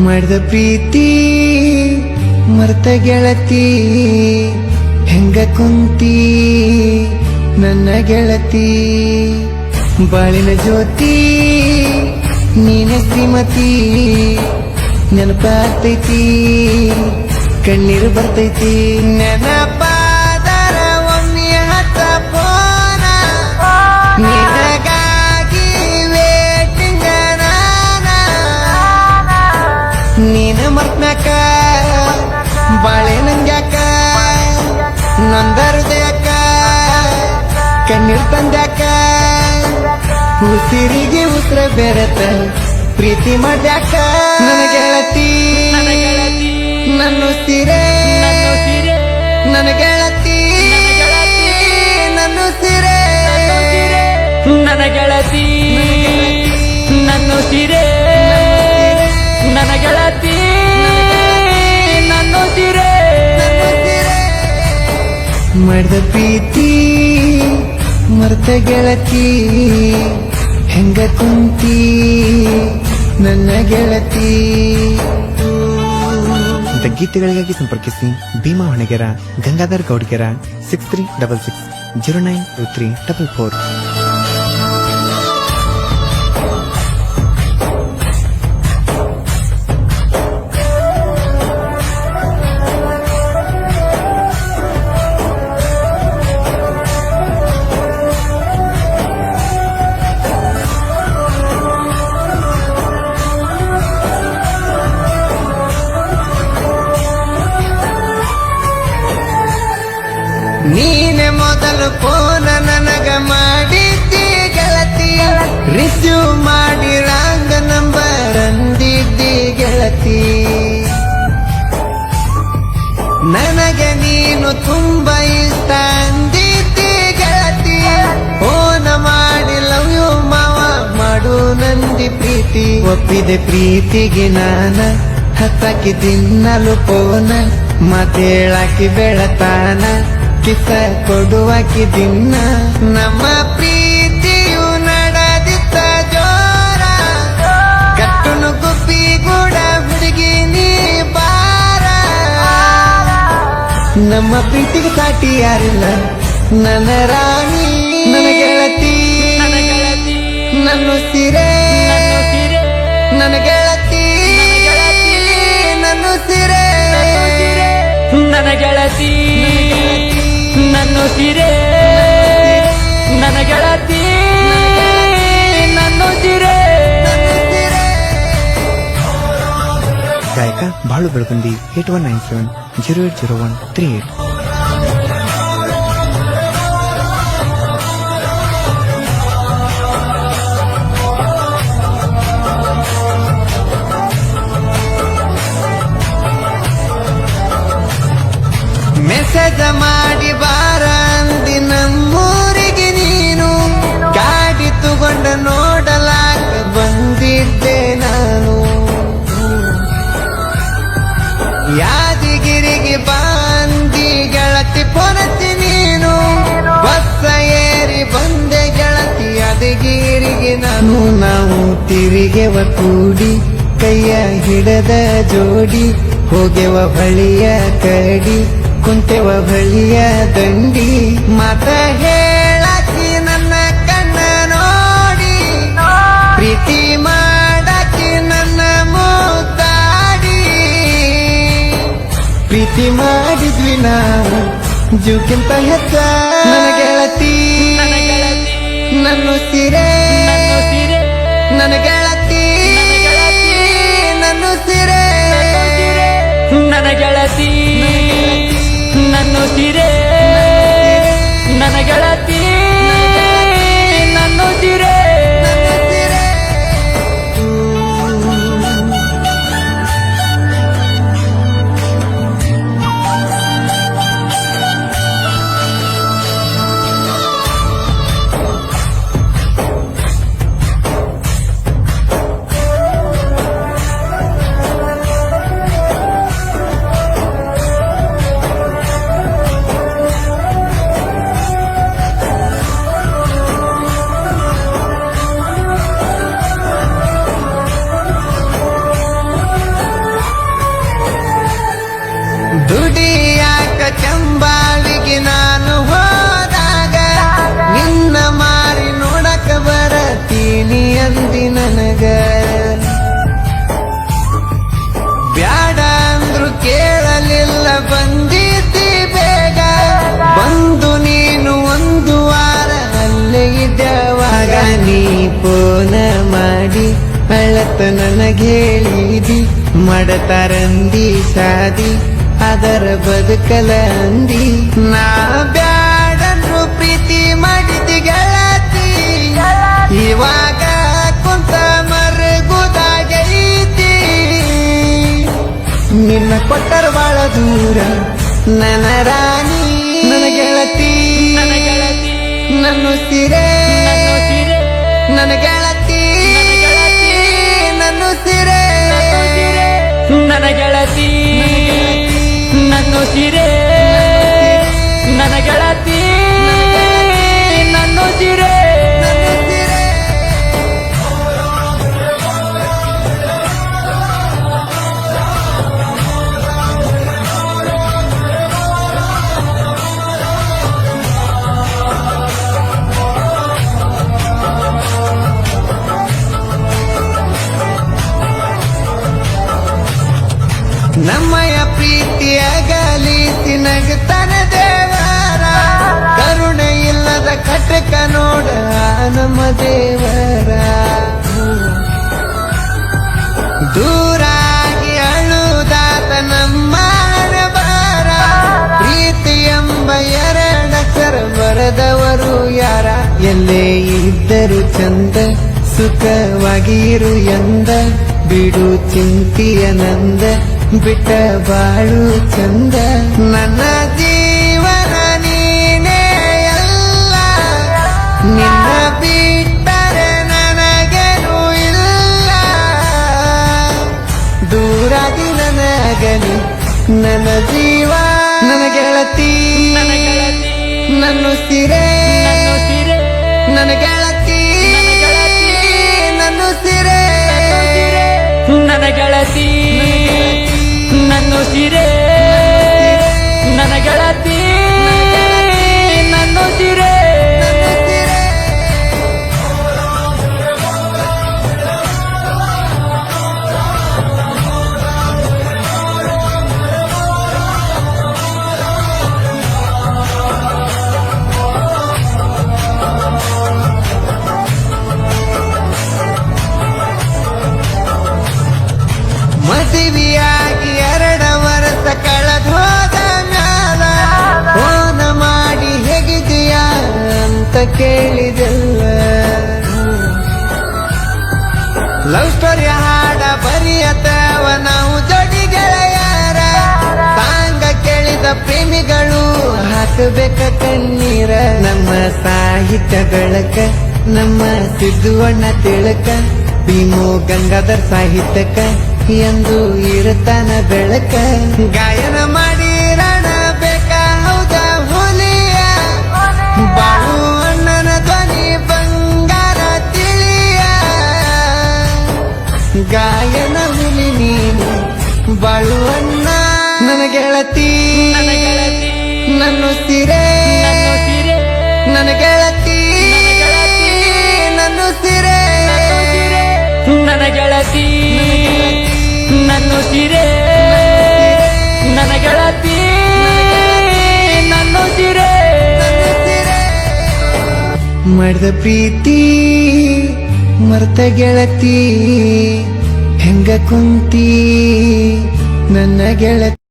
ಮಾಡಿದ ಪ್ರೀತಿ ಮರ್ತ ಗೆಳತಿ ಹೆಂಗ ಕುಂತಿ ನನ್ನ ಗೆಳತಿ ಬಾಳಿನ ಜ್ಯೋತಿ ನೀನೆ ಶ್ರೀಮತಿ ನೆನಪಾಗ್ತೈತಿ ಕಣ್ಣೀರು ಬರ್ತೈತಿ ನೆನಪಾದರ ಒಮ್ಮೆ ಹತ್ತ ಪೋನ ನಿನಗಾಗಿ ವೇಟಿಂಗ ನೀನ ಮರ್ತ್ನಾಕ ಬಾಳೆ ನಂಗ್ಯಾಕ ನೊಂದ ಹೃದಯಕ್ಕ ಕಣ್ಣೀರ್ ತಂದ್ಯಾಕ ಉಸಿರಿಗೆ ಉಸಿರ ಬೆರೆತ ಪ್ರೀತಿ ಮಾಡ್ಯಾಕ ನನ್ನ ಗೆಳತಿ ನನ್ನ ಉಸಿರೇ ನನ್ನ ಗೆಳತಿ ನನ್ನ ಉಸಿರೇ ನನ್ನ ಗೆಳತಿ ನನ್ನ ಉಸಿರೇ ನನ್ನ ಗೆಳತಿ ನನ್ನ ಉಸಿರೇ ಮಾಡಿದ ಪ್ರೀತಿ ಮರ್ತ ಗೆಳತಿ ಹೆಂಗ ಕುಂತಿ ನನ್ನ ಗೆಳತಿ. ಇಂಥ ಗೀತೆಗಳಿಗಾಗಿ ಸಂಪರ್ಕಿಸಿ ಭೀಮಾ ಹೊಣೆಗೆರ, ಗಂಗಾಧರ್ ಗೌಡ್ಗೆರ, 6366092344. ನೀನೆ ಮೊದಲು ಫೋನ ನನಗ ಮಾಡಿದ್ದಿ ಗೆಳತಿ, ರಿಸೀವ್ ಮಾಡಿ ರಾಂಗ್ ನಂಬರ್ ಅಂದಿದ್ದಿ ಗೆಳತಿ. ನನಗೆ ನೀನು ತುಂಬ ಇಷ್ಟ ಅಂದಿದ್ದಿ ಗೆಳತಿ, ಫೋನ ಮಾಡಿ ಲವ್ ಯು ಮಾವ ಮಾಡು ನಂದಿ ಪ್ರೀತಿ. ಒಪ್ಪಿದೆ ಪ್ರೀತಿಗೆ ನಾನ ಹತ್ತಾಕಿ ತಿನ್ನಲು ಫೋನ ಮಾತೇಳಾಕಿ ಬೆಳತಾನ ಕಿಸ ಕೊಡುವಾಕಿ ದಿನ. ನಮ್ಮ ಪ್ರೀತಿಯು ನಡೆದಿತ್ತ ಜೋರ, ಕಟ್ಟುನು ಗುಬ್ಬಿ ಗೂಡ ಹುಡುಗಿ ನೀ ಬಾರ. ನಮ್ಮ ಪ್ರೀತಿಗೆ ಸಾಟಿ ಯಾರಿಲ್ಲ ನನ್ನ ರಾಣಿ ನನ್ನ ಗೆಳತಿ ನನ್ನ ಉಸಿರೇ ನನ್ನ ಗೆಳತಿ ನನ್ನ ಉಸಿರೇ ನನ್ನ ಗೆಳತಿ ನನ್ನ ಉಸಿರೇ ನನ್ನ ಗೆಳತಿ ನನ್ನ ಉಸಿರೇ. ಗಾಯಕ ಬಾಳು ಬೆಳಗುಂದಿ 8197080138. ಮೆಸೇಜ ಮಾಡಿ ಬಾರ ಅಂದಿ ನಮ್ಮೂರಿಗೆ ನೀನು, ಗಾಡಿ ತಗೊಂಡ ನೋಡಲಾಕ ಬಂದಿದ್ದೆ ನಾನು. ಯಾದಗಿರಿಗೆ ಬಾಂದಿ ಗೆಳತಿ ಪೊರತಿ ನೀನು, ಬಸ್ಸ ಏರಿ ಬಂದೆ ಗೆಳತಿ ಯಾದಗಿರಿಗೆ ನಾನು. ನಾವು ತಿರುಗೆವ ಕೂಡಿ ಕೈಯ ಹಿಡದ ಜೋಡಿ, ಹೋಗೆವ ಬಳಿಯ ಕಡಿ ಕುಂತೆವ ಬಳಿಯ ದಂಡಿ. ಮಾತ ಹೇಳಾಕಿ ನನ್ನ ಕಣ್ಣ ನೋಡಿ, ಪ್ರೀತಿ ಮಾಡಾಕಿ ನನ್ನ ಮುದ್ದಾಡಿ. ಪ್ರೀತಿ ಮಾಡಿದ್ವಿ ನಾವು ಜೂಕ್ಕಿಂತ ಹೆಚ್ಚ ನನ್ನ ಗೆಳತಿ ನನ್ನ ಉಸಿರೇ ನನ್ನ ಗೆಳತಿ ನನ್ನ ಉಸಿರೇ ನನ್ನ ಗೆಳತಿ ನನ್ನ ಉಸಿರೇ ನನ್ನ ಗೆಳತಿ ನನ್ನ ಉಸಿರೇ. ಮಾಡಿ ಅಳತ ನನಗೇಳಿದಿ ಮಾಡತಾರಂದಿ ಸಾದಿ ಅದರ ಬದುಕಲ ಅಂದಿ ನಾ ಬ್ಯಾಡನ್ರು ಪ್ರೀತಿ ಮಾಡಿದಿ ಗೆಳತಿ ಇವಾಗ ಕುಂತ ಮರಗುದಾಗೈತಿ ನಿನ್ನ ಕೊಟ್ಟರ ಬಾಳ ದೂರ ನನ್ನ ರಾಣಿ ನನ್ನ ಗೆಳತಿ ನನ್ನ ಸಿರೆ ನನ್ನ ಗೆಳತಿ ನನ್ನ ಸಿರೆ ನನ್ನ ಗೆಳತಿ ನನ್ನ ಸಿರೆ ನನ್ನ ಗೆಳತಿ ನನ್ನ ಸಿರೆ ನಮ್ಮಯ ಪ್ರೀತಿಯ ಗಲೀತಿ ನಗತನ ದೇವರ ಕರುಣೆ ಇಲ್ಲದ ಕಟಕ ನೋಡ ನಮ್ಮ ದೇವರ ದೂರಾಗಿ ಅಳುದಾತ ನಮ್ಮ ಬಾರ ಪ್ರೀತಿ ಎಂಬ ಎರಡಕ್ಷರ ಬರೆದವರು ಯಾರ ಎಲ್ಲೇ ಇದ್ದರು ಚಂದ ಸುಖವಾಗಿರು ಎಂದ ಬಿಡು ಚಿಂತಿಯ ನಂದ ಬಿಟ್ಟ ಬಾಳು ಚಂದ ನನ್ನ ಜೀವನ ನೀನೇ ಎಲ್ಲ ನಿನ್ನ ಬಿಟ್ಟರೆ ನನಗೇನು ಇಲ್ಲ ದೂರಾಗಿ ನನಗನಿ ನನ್ನ ಜೀವ ನನ್ನ ಗೆಳತಿ ನನ್ನ ಸಿರೆ ನನ್ನ ಗೆಳತಿ ನನ್ನ ಸಿರೆ ನನ್ನ ಗೆಳತಿ ನನ್ನ ಸಿರೆ ನನ್ನ ಗೆಳತಿ ನನ್ನ ಸಿರೆ ಮದುವೆಯಾಗಿ 2 ವರ್ಷ ಕಳೆದ ಹೋದ ಮ್ಯಾಲ ಫೋನ ಮಾಡಿ ಹೇಗಿದೆಯಾ ಅಂತ ಕೇಳಿದೆಲ್ಲ ಲವ್ ಸ್ಟೋರಿ ಹಾಡ ಬರೆಯತವ ನಾವು ಜೋಡಿ ಗೆಳೆಯರ ಸಾಂಗ ಕೇಳಿದ ಪ್ರೇಮಿಗಳು ಹಾಕಬೇಕ ಕಣ್ಣೀರ ನಮ್ಮ ಸಾಹಿತ್ಯ ಬೆಳಕ ನಮ್ಮ ಸಿದ್ದುವಣ್ಣ ತಿಳಕ ಭೀಮು ಗಂಗಾಧರ್ ಸಾಹಿತ್ಯಕ ಎಂದು ಇರುತ್ತಾನ ಬೆಳಕ ಗಾಯನ ಮಾಡಿ ರಣ ಬೇಕ ಹೌದ ಹುಲಿಯ ಬಾಳು ಅಣ್ಣನ ಧ್ವನಿ ಬಂಗಾರ ತಿಳಿಯ ಗಾಯನ ಹುಲಿ ನೀನು ಬಾಳು ಅಣ್ಣ ನನ್ನ ಗೆಳತಿ ನನ್ನ ಸಿರೆ ನನ್ನ ಗೆಳತಿ ನನ್ನ ಸಿರೆ ನನ್ನ ಗೆಳತಿ ನನ್ನ ಸಿರೆ ನನ್ನ ಗೆಳತಿ ನನ್ನ ಸಿರೆ ಮಾಡಿದ ಪ್ರೀತಿ ಮರ್ತ ಗೆಳತಿ ಹೆಂಗ ಕುಂತಿ ನನ್ನ ಗೆಳತಿ